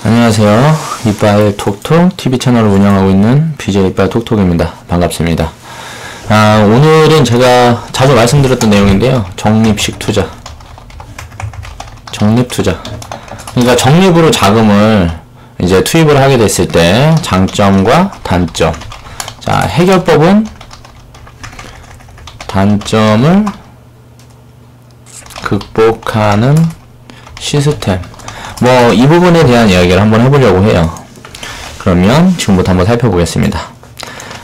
안녕하세요. 이빨 톡톡 TV 채널을 운영하고 있는 BJ 이빨 톡톡입니다. 반갑습니다. 오늘은 제가 자주 말씀드렸던 내용인데요. 적립식 투자. 그러니까 적립으로 자금을 이제 투입을 하게 됐을 때 장점과 단점. 자, 해결법은 단점을 극복하는 시스템. 이 부분에 대한 이야기를 한번 해보려고 해요. 그러면 지금부터 한번 살펴보겠습니다.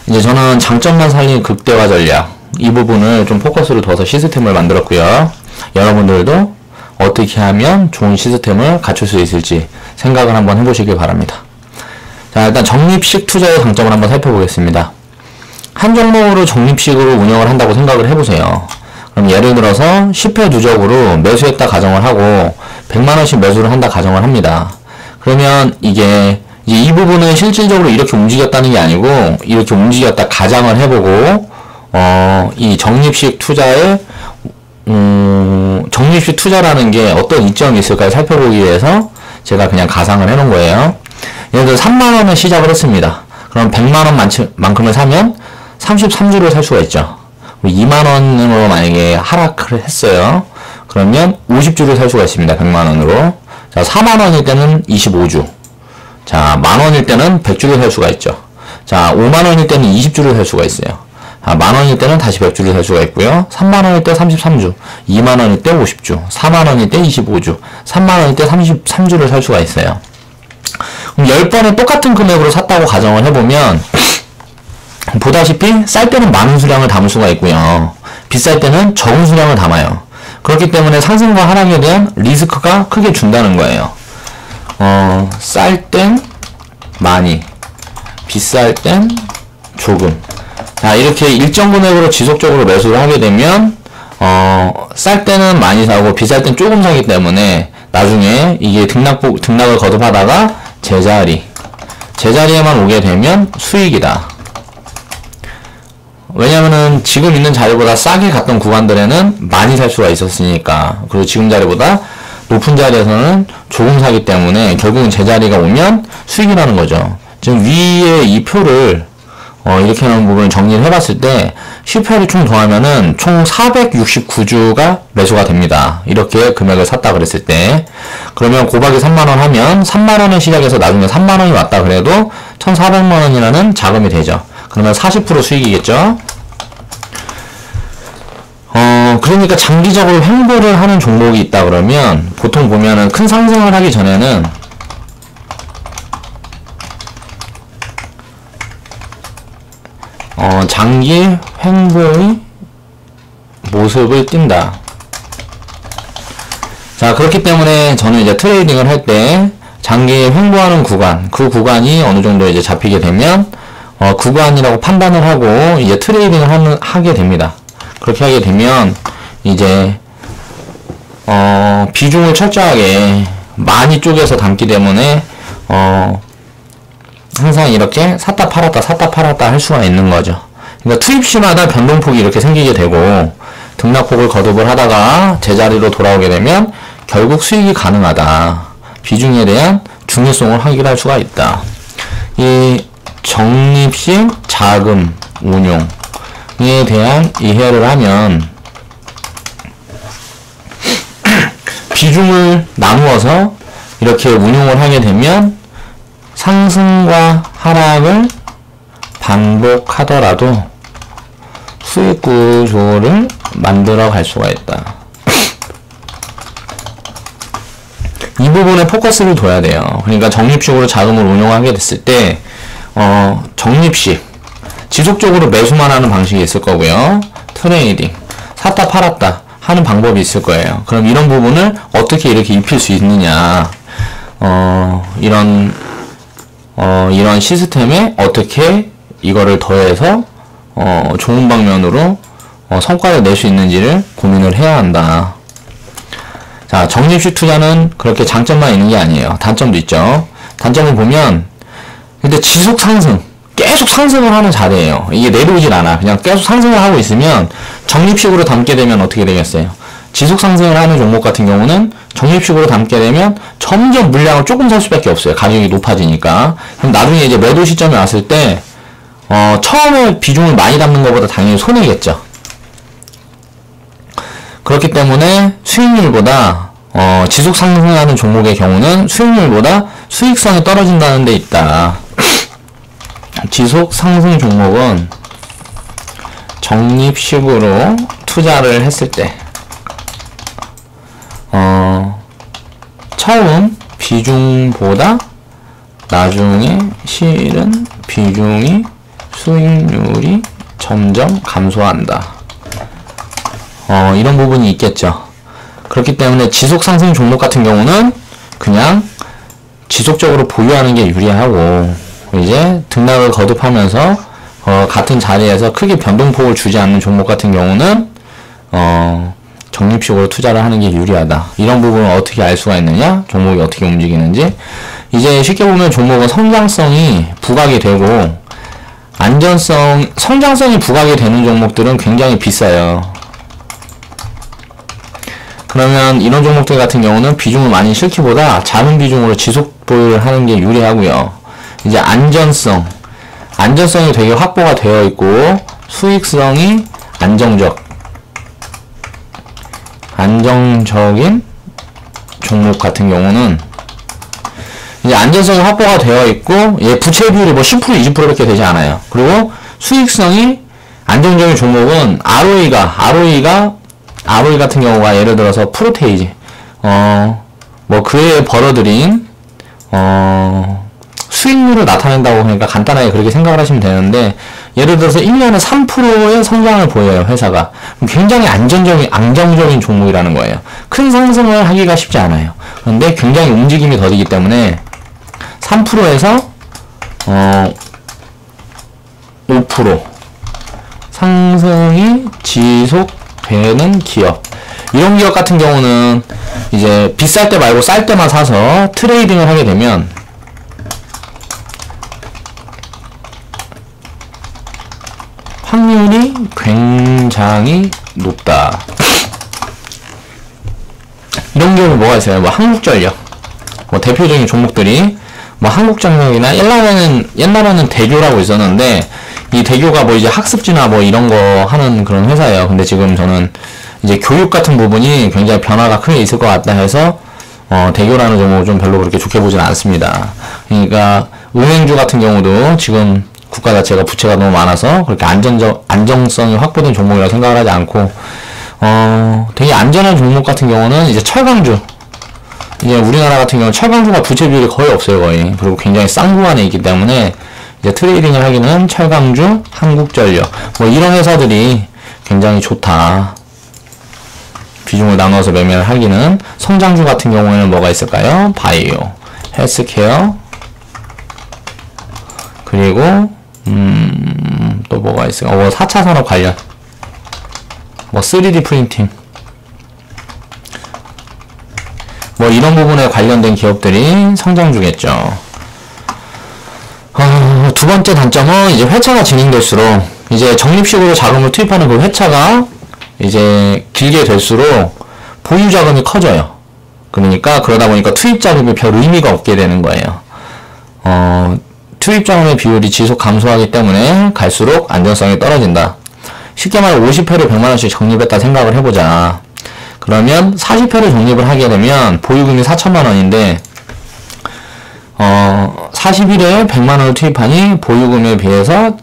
이제 저는 장점만 살린 극대화 전략, 이 부분을 좀 포커스를 둬서 시스템을 만들었고요. 여러분들도 어떻게 하면 좋은 시스템을 갖출 수 있을지 생각을 한번 해보시길 바랍니다. 자, 일단 적립식 투자의 강점을 한번 살펴보겠습니다. 한 종목으로 적립식으로 운영을 한다고 생각을 해보세요. 그럼 예를 들어서 10회 누적으로 매수했다 가정을 하고 100만원씩 매수를 한다 가정을 합니다. 그러면 이게 이제 이 부분은 실질적으로 이렇게 움직였다는 게 아니고 이렇게 움직였다 가정을 해보고 이 적립식 투자의 적립식 투자라는 게 어떤 이점이 있을까를 살펴보기 위해서 제가 그냥 가상을 해놓은 거예요. 예를 들어 3만원을 시작을 했습니다. 그럼 100만원만큼을 사면 33주를 살 수가 있죠. 2만원으로 만약에 하락을 했어요. 그러면 50주를 살 수가 있습니다. 100만원으로. 자, 4만원일 때는 25주. 자, 만원일 때는 100주를 살 수가 있죠. 자, 5만원일 때는 20주를 살 수가 있어요. 만원일 때는 다시 100주를 살 수가 있고요. 3만원일 때 33주, 2만원일 때 50주, 4만원일 때 25주, 3만원일 때 33주를 살 수가 있어요. 그럼 10번에 똑같은 금액으로 샀다고 가정을 해보면 보다시피 쌀 때는 많은 수량을 담을 수가 있고요. 비쌀 때는 적은 수량을 담아요. 그렇기 때문에 상승과 하락에 대한 리스크가 크게 준다는 거예요. 쌀 땐 많이, 비쌀 땐 조금. 자, 이렇게 일정 금액으로 지속적으로 매수를 하게 되면 쌀 때는 많이 사고 비쌀 땐 조금 사기 때문에 나중에 이게 등락을 거듭하다가 제자리에만 오게 되면 수익이다. 왜냐면은 지금 있는 자리보다 싸게 갔던 구간들에는 많이 살 수가 있었으니까, 그리고 지금 자리보다 높은 자리에서는 조금 사기 때문에 결국은 제자리가 오면 수익이라는 거죠. 지금 위에 이 표를 이렇게 하는 부분을 정리를 해봤을 때 10회를 총 더하면은 총 469주가 매수가 됩니다. 이렇게 금액을 샀다 그랬을 때. 그러면 곱하기 3만원 하면 3만원을 시작해서 나중에 3만원이 왔다 그래도 1400만원이라는 자금이 되죠. 그러면 40% 수익이겠죠. 그러니까 장기적으로 횡보를 하는 종목이 있다 그러면 보통 보면은 큰 상승을 하기 전에는 장기 횡보의 모습을 띈다. 자, 그렇기 때문에 저는 이제 트레이딩을 할 때 장기 횡보하는 구간, 그 구간이 어느 정도 이제 잡히게 되면 구간이라고 판단을 하고 이제 트레이딩을 하게 됩니다. 그렇게 하게 되면 이제 비중을 철저하게 많이 쪼개서 담기 때문에 항상 이렇게 샀다 팔았다 할 수가 있는 거죠. 그러니까 투입 시마다 변동폭이 이렇게 생기게 되고 등락폭을 거듭을 하다가 제자리로 돌아오게 되면 결국 수익이 가능하다. 비중에 대한 중요성을 확인할 수가 있다. 이 적립식 자금 운용에 대한 이해를 하면 비중을 나누어서 이렇게 운용을 하게 되면 상승과 하락을 반복하더라도 수익 구조를 만들어 갈 수가 있다. 이 부분에 포커스를 둬야 돼요. 그러니까 적립식으로 자금을 운용하게 됐을 때 적립식 지속적으로 매수만 하는 방식이 있을 거고요. 트레이딩 샀다 팔았다 하는 방법이 있을 거예요. 그럼 이런 부분을 어떻게 이렇게 입힐 수 있느냐, 이런 시스템에 어떻게 이거를 더해서 좋은 방면으로 성과를 낼 수 있는지를 고민을 해야 한다. 자, 적립식 투자는 그렇게 장점만 있는 게 아니에요. 단점도 있죠. 단점을 보면 근데 지속 상승, 계속 상승을 하는 자리예요. 이게 내려오질 않아. 그냥 계속 상승을 하고 있으면 적립식으로 담게 되면 어떻게 되겠어요? 지속 상승을 하는 종목 같은 경우는 적립식으로 담게 되면 점점 물량을 조금 살 수밖에 없어요. 가격이 높아지니까. 그럼 나중에 이제 매도 시점에 왔을 때 처음에 비중을 많이 담는 것보다 당연히 손해겠죠. 그렇기 때문에 수익률보다 지속 상승하는 종목의 경우는 수익률보다 수익성이 떨어진다는 데 있다. 지속 상승 종목은 적립식으로 투자를 했을 때 처음 비중보다 나중에 실은 비중이 수익률이 점점 감소한다. 이런 부분이 있겠죠. 그렇기 때문에 지속 상승 종목 같은 경우는 그냥 지속적으로 보유하는 게 유리하고, 이제 등락을 거듭하면서 같은 자리에서 크게 변동폭을 주지 않는 종목 같은 경우는 적립식으로 투자를 하는 게 유리하다. 이런 부분을 어떻게 알 수가 있느냐? 종목이 어떻게 움직이는지. 이제 쉽게 보면 종목은 성장성이 부각이 되고 성장성이 부각이 되는 종목들은 굉장히 비싸요. 그러면 이런 종목들 같은 경우는 비중을 많이 실기보다 작은 비중으로 지속 보유를 하는 게 유리하고요. 이제 안전성이 되게 확보가 되어 있고 수익성이 안정적인 종목 같은 경우는 이제 안전성이 확보가 되어 있고, 부채 비율이 뭐 10% 20%밖에 되지 않아요. 그리고 수익성이 안정적인 종목은 ROE 같은 경우가 예를 들어서 프로테이지 뭐 그에 벌어들인 수익률을 나타낸다고 하니까 간단하게 그렇게 생각을 하시면 되는데, 예를 들어서 1년에 3%의 성장을 보여요, 회사가. 굉장히 안정적인 종목이라는 거예요. 큰 상승을 하기가 쉽지 않아요. 그런데 굉장히 움직임이 더디기 때문에 3%에서 5% 상승이 지속되는 기업, 이런 기업 같은 경우는 이제 비쌀 때 말고 쌀 때만 사서 트레이딩을 하게 되면 확률이 굉장히 높다. 이런 경우 뭐가 있어요? 뭐 한국전력, 뭐 대표적인 종목들이 뭐 한국전력이나 옛날에는 대교라고 있었는데, 이 대교가 뭐 이제 학습지나 뭐 이런 거 하는 그런 회사예요. 근데 지금 저는 이제 교육 같은 부분이 굉장히 변화가 크게 있을 것 같다 해서 대교라는 종목을 좀 별로 그렇게 좋게 보지는 않습니다. 그러니까 은행주 같은 경우도 지금 국가 자체가 부채가 너무 많아서 그렇게 안정성이 확보된 종목이라고 생각을 하지 않고, 되게 안전한 종목 같은 경우는 이제 철강주. 이제 우리나라 같은 경우는 철강주가 부채 비율이 거의 없어요, 거의. 그리고 굉장히 싼 구간에 있기 때문에 이제 트레이딩을 하기는 철강주, 한국전력, 뭐 이런 회사들이 굉장히 좋다. 비중을 나눠서 매매를 하기는. 성장주 같은 경우에는 뭐가 있을까요? 바이오, 헬스케어, 그리고 또 뭐가 있을까? 4차 산업 관련, 뭐 3D 프린팅, 뭐 이런 부분에 관련된 기업들이 성장주겠죠. 두 번째 단점은 이제 회차가 진행될수록, 이제 적립식으로 자금을 투입하는 그 회차가 이제 길게 될수록 보유 자금이 커져요. 그러다 보니까 투입 자금이 별 의미가 없게 되는 거예요. 투입 자금의 비율이 지속 감소하기 때문에 갈수록 안전성이 떨어진다. 쉽게 말해 50회를 100만원씩 적립했다 생각을 해보자. 그러면 40회를 적립을 하게 되면 보유금이 4천만원인데 40일에 100만원을 투입하니 보유금에 비해서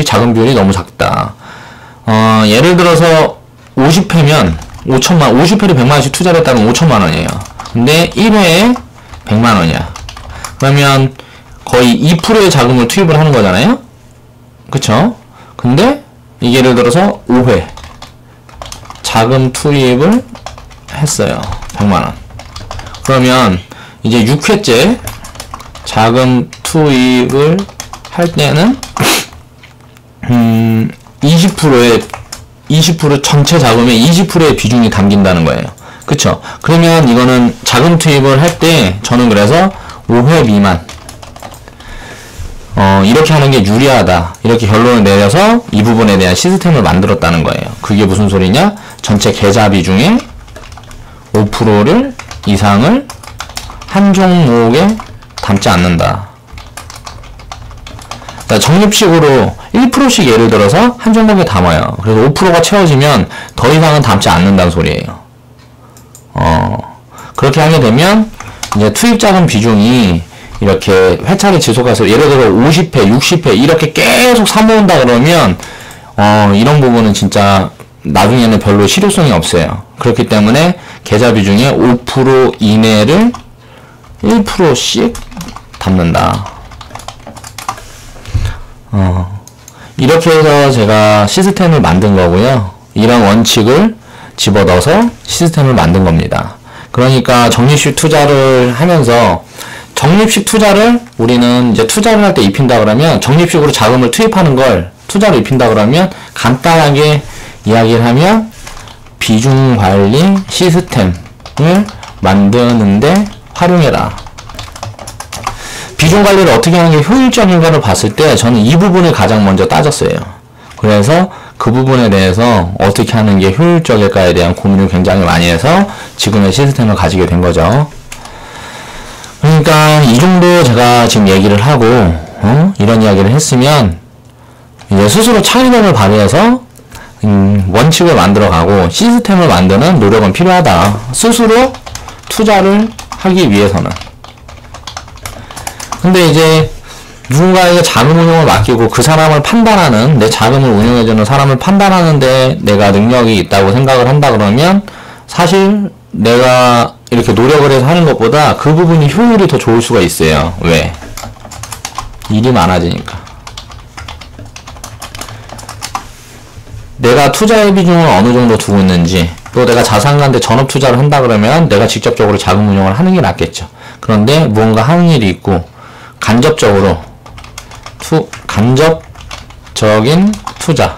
자금 비율이 너무 작다. 예를 들어서 50회면 50회를 100만원씩 투자를 했다면 5천만원이에요. 근데 1회에 100만원이야. 그러면 거의 2%의 자금을 투입을 하는 거잖아요? 그쵸? 근데 이게 예를 들어서 5회 자금 투입을 했어요. 100만원. 그러면 이제 6회째 자금 투입을 할 때는 20% 전체 자금의 20%의 비중이 담긴다는 거예요. 그쵸? 그러면 이거는 자금 투입을 할 때 저는 그래서 5회 미만 이렇게 하는 게 유리하다, 이렇게 결론을 내려서 이 부분에 대한 시스템을 만들었다는 거예요. 그게 무슨 소리냐? 전체 계좌 비중의 5%를 이상을 한 종목에 담지 않는다. 그러니까 적립식으로 1%씩 예를 들어서 한 종목에 담아요. 그래서 5%가 채워지면 더 이상은 담지 않는다는 소리예요. 그렇게 하게 되면 이제 투입자금 비중이 이렇게 회차를 지속해서 예를 들어 50회, 60회 이렇게 계속 사모은다 그러면 이런 부분은 진짜 나중에는 별로 실효성이 없어요. 그렇기 때문에 계좌 비중의 5% 이내를 1%씩 담는다. 이렇게 해서 제가 시스템을 만든 거고요. 이런 원칙을 집어넣어서 시스템을 만든 겁니다. 그러니까 적립식 투자를 하면서 적립식 투자를 우리는 이제 투자를 할 때 입힌다 그러면 적립식으로 자금을 투입하는 걸 투자로 입힌다 그러면 간단하게 이야기를 하면 비중 관리 시스템을 만드는데 활용해라. 비중 관리를 어떻게 하는 게 효율적인가를 봤을 때 저는 이 부분을 가장 먼저 따졌어요. 그래서 그 부분에 대해서 어떻게 하는 게 효율적일까에 대한 고민을 굉장히 많이 해서 지금의 시스템을 가지게 된 거죠. 그러니까 이 정도 제가 지금 얘기를 하고 이런 이야기를 했으면 이제 스스로 창의력을 발휘해서 원칙을 만들어가고 시스템을 만드는 노력은 필요하다. 스스로 투자를 하기 위해서는. 근데 이제 누군가에게 자금 운용을 맡기고 그 사람을 판단하는, 내 자금을 운용해주는 사람을 판단하는데 내가 능력이 있다고 생각을 한다 그러면 사실 내가 이렇게 노력을 해서 하는 것보다 그 부분이 효율이 더 좋을 수가 있어요. 왜? 일이 많아지니까. 내가 투자의 비중을 어느 정도 두고 있는지, 또 내가 자산가인데 전업 투자를 한다 그러면 내가 직접적으로 자금 운용을 하는 게 낫겠죠. 그런데 무언가 하는 일이 있고 간접적으로 간접적인 투자,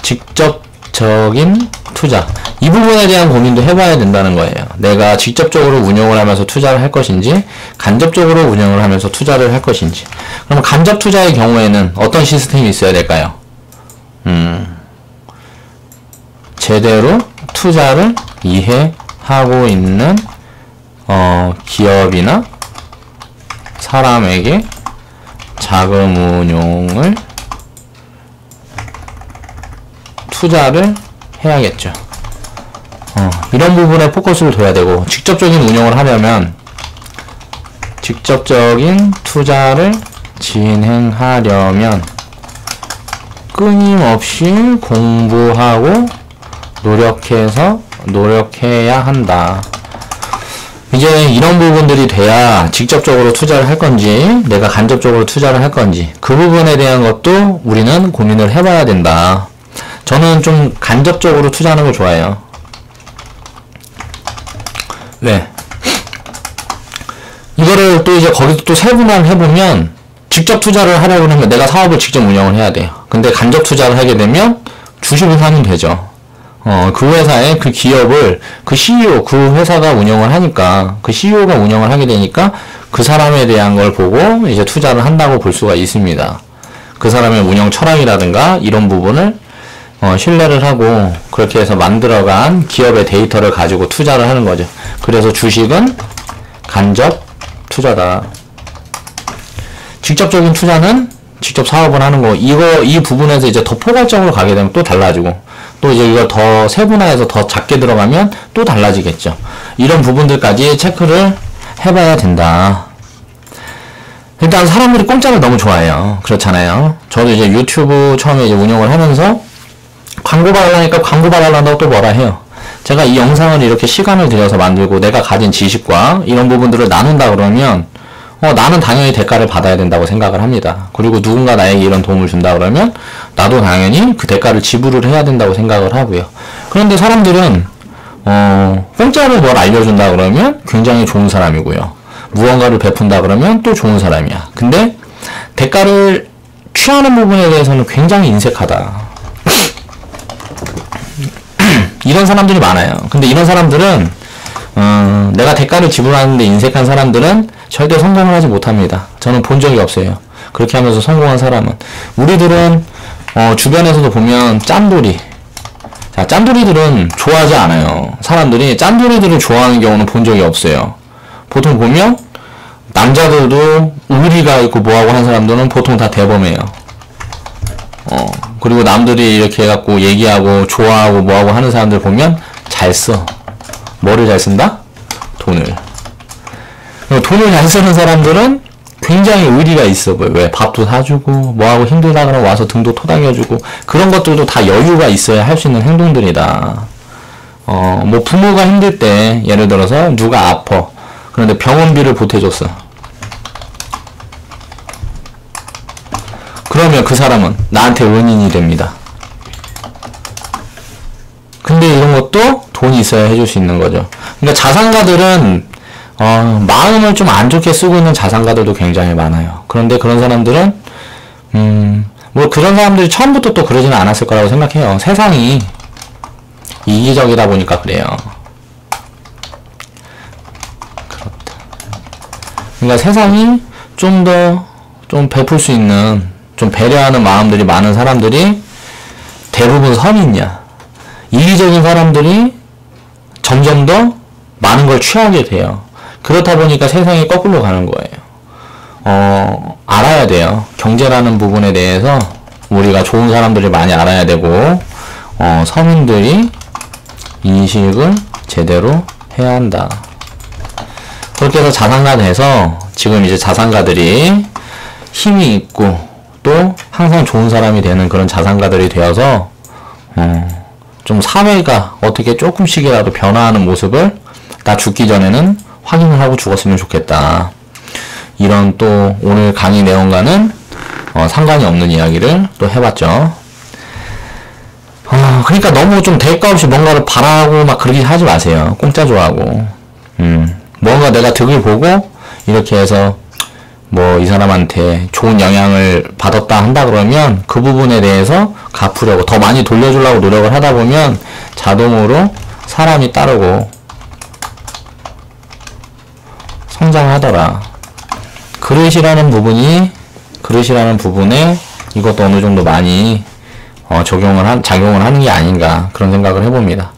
직접적인 투자, 이 부분에 대한 고민도 해봐야 된다는 거예요. 내가 직접적으로 운용을 하면서 투자를 할 것인지 간접적으로 운용을 하면서 투자를 할 것인지. 그럼 간접 투자의 경우에는 어떤 시스템이 있어야 될까요? 제대로 투자를 이해하고 있는 기업이나 사람에게 자금 운용을 투자를 해야겠죠. 이런 부분에 포커스를 둬야 되고, 직접적인 운용을 하려면 직접적인 투자를 진행하려면 끊임없이 공부하고 노력해야 한다. 이제 이런 부분들이 돼야 직접적으로 투자를 할 건지 내가 간접적으로 투자를 할 건지 그 부분에 대한 것도 우리는 고민을 해봐야 된다. 저는 좀 간접적으로 투자하는 걸 좋아해요. 네. 이거를 또 이제 거기서 또 세분화를 해보면 직접 투자를 하려고 하면 내가 사업을 직접 운영을 해야 돼요. 근데 간접 투자를 하게 되면 주식을 사면 되죠. 그 회사의 그 기업을 그 CEO, 그 회사가 운영을 하니까, 그 CEO가 운영을 하게 되니까 그 사람에 대한 걸 보고 이제 투자를 한다고 볼 수가 있습니다. 그 사람의 운영 철학이라든가 이런 부분을 신뢰를 하고 그렇게 해서 만들어간 기업의 데이터를 가지고 투자를 하는 거죠. 그래서 주식은 간접 투자다. 직접적인 투자는 직접 사업을 하는 거. 이 부분에서 이제 더 포괄적으로 가게 되면 또 달라지고, 또 이제 이걸 더 세분화해서 더 작게 들어가면 또 달라지겠죠. 이런 부분들까지 체크를 해봐야 된다. 일단 사람들이 공짜를 너무 좋아해요. 그렇잖아요. 저도 이제 유튜브 처음에 이제 운영을 하면서 광고 받으려니까 광고 받으려고 또 뭐라 해요. 제가 이 영상을 이렇게 시간을 들여서 만들고 내가 가진 지식과 이런 부분들을 나눈다 그러면 나는 당연히 대가를 받아야 된다고 생각을 합니다. 그리고 누군가 나에게 이런 도움을 준다 그러면 나도 당연히 그 대가를 지불을 해야 된다고 생각을 하고요. 그런데 사람들은 공짜로 뭘 알려준다 그러면 굉장히 좋은 사람이고요. 무언가를 베푼다 그러면 또 좋은 사람이야. 근데 대가를 취하는 부분에 대해서는 굉장히 인색하다. 이런 사람들이 많아요. 근데 이런 사람들은 내가 대가를 지불하는데 인색한 사람들은 절대 성공을 하지 못합니다. 저는 본 적이 없어요. 그렇게 하면서 성공한 사람은. 우리들은 주변에서도 보면 짠돌이, 자, 짠돌이들은 좋아하지 않아요. 사람들이 짠돌이들을 좋아하는 경우는 본 적이 없어요. 보통 보면 남자들도 의리가 있고 뭐하고 하는 사람들은 보통 다 대범해요. 그리고 남들이 이렇게 해갖고 얘기하고 좋아하고 뭐하고 하는 사람들 보면 잘 써. 뭐를 잘 쓴다? 돈을. 돈을 잘 쓰는 사람들은 굉장히 의리가 있어 보여. 왜? 밥도 사주고 뭐하고 힘들다 그러면 와서 등도 토닥여주고 그런 것들도 다 여유가 있어야 할 수 있는 행동들이다. 뭐 부모가 힘들 때 예를 들어서 누가 아파. 그런데 병원비를 보태줬어. 그러면 그 사람은 나한테 은인이 됩니다. 근데 이런 것도 돈이 있어야 해줄 수 있는 거죠. 그러니까 자산가들은 마음을 좀 안 좋게 쓰고 있는 자산가들도 굉장히 많아요. 그런데 그런 사람들은 뭐 그런 사람들이 처음부터 또 그러지는 않았을 거라고 생각해요. 세상이 이기적이다 보니까 그래요. 그렇다. 그러니까 세상이 좀 베풀 수 있는, 좀 배려하는 마음들이 많은 사람들이 대부분 선이냐. 이기적인 사람들이 점점 더 많은 걸 취하게 돼요. 그렇다 보니까 세상이 거꾸로 가는 거예요. 알아야 돼요. 경제라는 부분에 대해서 우리가 좋은 사람들이 많이 알아야 되고, 서민들이 인식을 제대로 해야 한다. 그렇게 해서 자산가 돼서 지금 이제 자산가들이 힘이 있고 또 항상 좋은 사람이 되는 그런 자산가들이 되어서 좀 사회가 어떻게 조금씩이라도 변화하는 모습을 나 죽기 전에는 확인을 하고 죽었으면 좋겠다. 이런 또 오늘 강의 내용과는 상관이 없는 이야기를 또 해봤죠. 그러니까 너무 좀 대가 없이 뭔가를 바라고 막 그러게 하지 마세요. 공짜 좋아하고. 뭔가 내가 득을 보고 이렇게 해서 뭐 이 사람한테 좋은 영향을 받았다 한다 그러면 그 부분에 대해서 갚으려고 더 많이 돌려주려고 노력을 하다 보면 자동으로 사람이 따르고 성장하더라. 그릇이라는 부분에 이것도 어느 정도 많이 작용을 하는 게 아닌가 그런 생각을 해봅니다.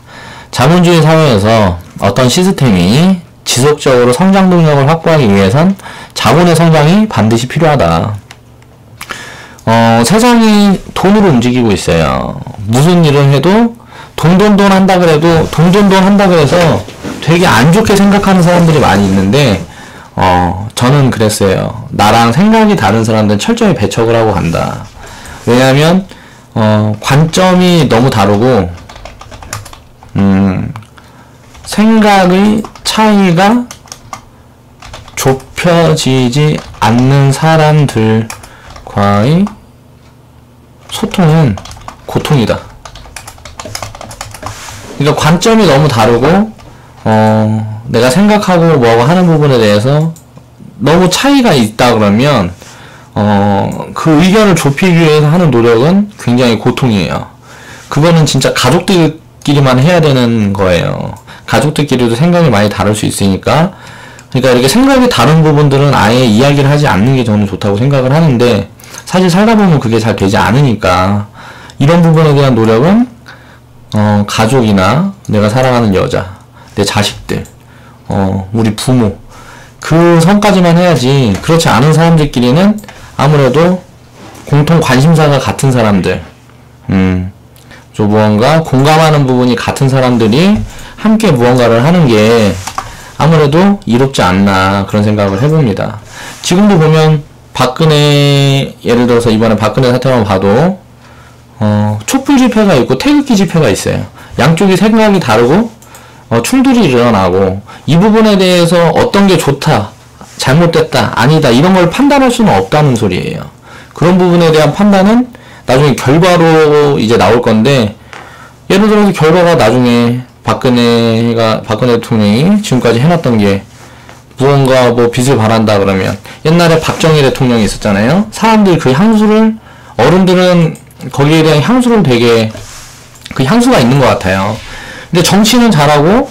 자본주의 사회에서 어떤 시스템이 지속적으로 성장 동력을 확보하기 위해선 자본의 성장이 반드시 필요하다. 세상이 돈으로 움직이고 있어요. 무슨 일을 해도 돈 한다 그래도 돈 한다 그래서 되게 안 좋게 생각하는 사람들이 많이 있는데 저는 그랬어요. 나랑 생각이 다른 사람들은 철저히 배척을 하고 간다. 왜냐하면 관점이 너무 다르고 생각의 차이가 좁혀지지 않는 사람들과의 소통은 고통이다. 그러니까 관점이 너무 다르고 내가 생각하고 뭐하고 하는 부분에 대해서 너무 차이가 있다 그러면 그 의견을 좁히기 위해서 하는 노력은 굉장히 고통이에요. 그거는 진짜 가족들끼리만 해야 되는 거예요. 가족들끼리도 생각이 많이 다를 수 있으니까. 그러니까 이렇게 생각이 다른 부분들은 아예 이야기를 하지 않는 게 저는 좋다고 생각을 하는데 사실 살다 보면 그게 잘 되지 않으니까 이런 부분에 대한 노력은 가족이나 내가 사랑하는 여자, 내 자식들, 우리 부모 그 선까지만 해야지. 그렇지 않은 사람들끼리는 아무래도 공통 관심사가 같은 사람들, 좀 무언가 공감하는 부분이 같은 사람들이 함께 무언가를 하는 게 아무래도 이롭지 않나 그런 생각을 해봅니다. 지금도 보면 박근혜, 예를 들어서 이번에 박근혜 사태만 봐도 촛불 집회가 있고 태극기 집회가 있어요. 양쪽이 생각이 다르고 충돌이 일어나고 이 부분에 대해서 어떤 게 좋다, 잘못됐다, 아니다 이런 걸 판단할 수는 없다는 소리예요. 그런 부분에 대한 판단은 나중에 결과로 이제 나올 건데, 예를 들어서 결과가 나중에 박근혜 대통령이 지금까지 해놨던 게 무언가 뭐 빚을 바란다 그러면, 옛날에 박정희 대통령이 있었잖아요. 사람들 그 향수를, 어른들은 거기에 대한 향수를 되게 그 향수가 있는 것 같아요. 근데 정치는 잘하고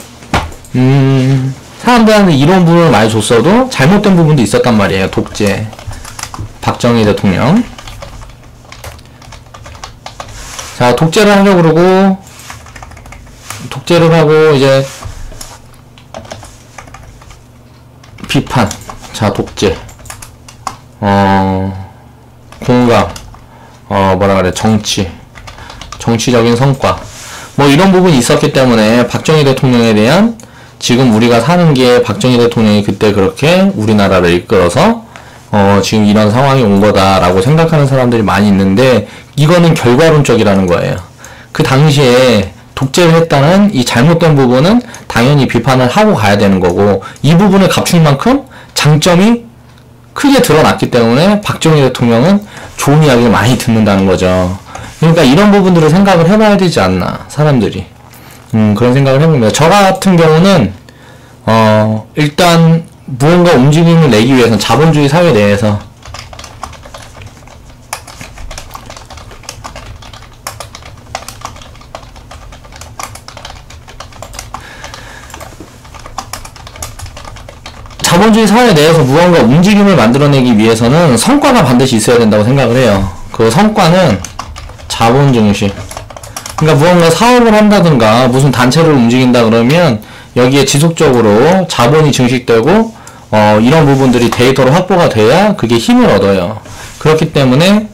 사람들한테 이런 부분을 많이 줬어도 잘못된 부분도 있었단 말이에요. 독재 박정희 대통령. 자, 독재를 하려고 그러고 독재를 하고 이제 비판, 자 독재, 공감, 뭐라 그래, 정치적인 성과, 뭐 이런 부분이 있었기 때문에 박정희 대통령에 대한, 지금 우리가 사는 게 박정희 대통령이 그때 그렇게 우리나라를 이끌어서 지금 이런 상황이 온 거다라고 생각하는 사람들이 많이 있는데, 이거는 결과론적이라는 거예요. 그 당시에 독재를 했다는 이 잘못된 부분은 당연히 비판을 하고 가야 되는 거고, 이 부분을 갖춘 만큼 장점이 크게 드러났기 때문에 박정희 대통령은 좋은 이야기를 많이 듣는다는 거죠. 그러니까 이런 부분들을 생각을 해봐야 되지 않나, 사람들이. 그런 생각을 해봅니다. 저 같은 경우는 일단 무언가 움직임을 내기 위해서는 자본주의 사회 내에서 무언가 움직임을 만들어내기 위해서는 성과가 반드시 있어야 된다고 생각을 해요. 그 성과는 자본 증식. 그러니까 무언가 사업을 한다든가 무슨 단체를 움직인다 그러면 여기에 지속적으로 자본이 증식되고 이런 부분들이 데이터로 확보가 돼야 그게 힘을 얻어요. 그렇기 때문에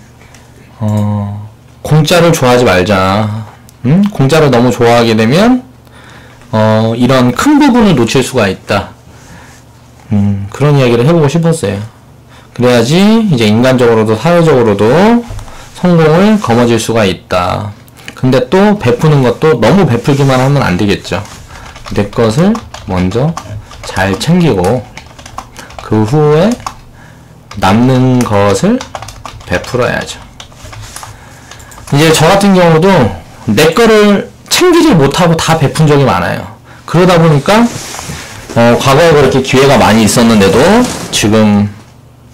공짜를 좋아하지 말자. 공짜를 너무 좋아하게 되면 이런 큰 부분을 놓칠 수가 있다. 그런 이야기를 해보고 싶었어요. 그래야지 이제 인간적으로도 사회적으로도 성공을 거머쥘 수가 있다. 근데 또 베푸는 것도 너무 베풀기만 하면 안 되겠죠. 내 것을 먼저 잘 챙기고 그 후에 남는 것을 베풀어야죠. 이제 저 같은 경우도 내 거를 챙기지 못하고 다 베푼 적이 많아요. 그러다 보니까 과거에 그렇게 기회가 많이 있었는데도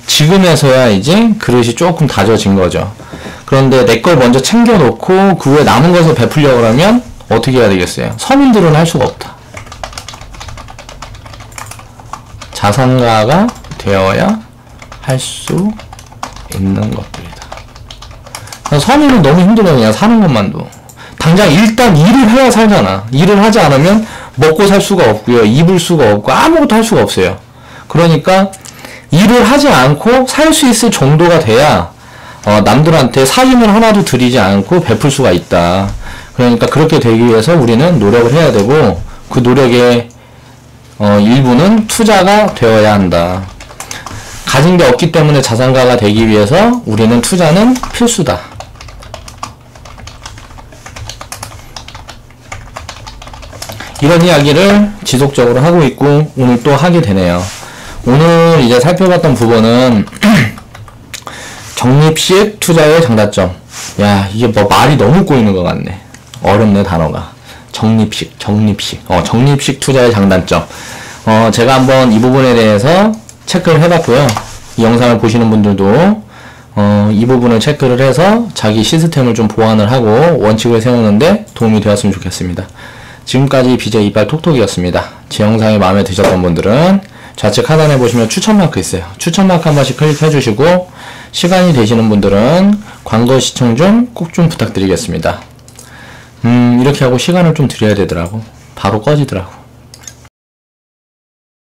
지금에서야 이제 그릇이 조금 다져진 거죠. 그런데 내 걸 먼저 챙겨놓고 그 후에 남은 것을 베풀려고 하면 어떻게 해야 되겠어요? 서민들은 할 수가 없다. 자산가가 되어야 할 수 있는 것들이다. 서민은 너무 힘들어요. 그냥 사는 것만도. 당장 일단 일을 해야 살잖아. 일을 하지 않으면 먹고 살 수가 없고요. 입을 수가 없고 아무것도 할 수가 없어요. 그러니까 일을 하지 않고 살 수 있을 정도가 돼야 남들한테 사임을 하나도 드리지 않고 베풀 수가 있다. 그러니까 그렇게 되기 위해서 우리는 노력을 해야 되고, 그 노력의 일부는 투자가 되어야 한다. 가진 게 없기 때문에 자산가가 되기 위해서 우리는 투자는 필수다. 이런 이야기를 지속적으로 하고 있고 오늘 또 하게 되네요. 오늘 이제 살펴봤던 부분은 적립식 투자의 장단점. 야, 이게 뭐 말이 너무 꼬이는 것 같네. 어렵네, 단어가. 적립식 투자의 장단점. 제가 한번 이 부분에 대해서 체크를 해봤고요. 이 영상을 보시는 분들도 이 부분을 체크를 해서 자기 시스템을 좀 보완을 하고 원칙을 세우는데 도움이 되었으면 좋겠습니다. 지금까지 BJ 이빨 톡톡이었습니다. 제 영상이 마음에 드셨던 분들은 좌측 하단에 보시면 추천 마크 있어요. 추천 마크 한 번씩 클릭해 주시고, 시간이 되시는 분들은 광고 시청 좀 꼭 좀 부탁드리겠습니다. 이렇게 하고 시간을 좀 드려야 되더라고. 바로 꺼지더라고.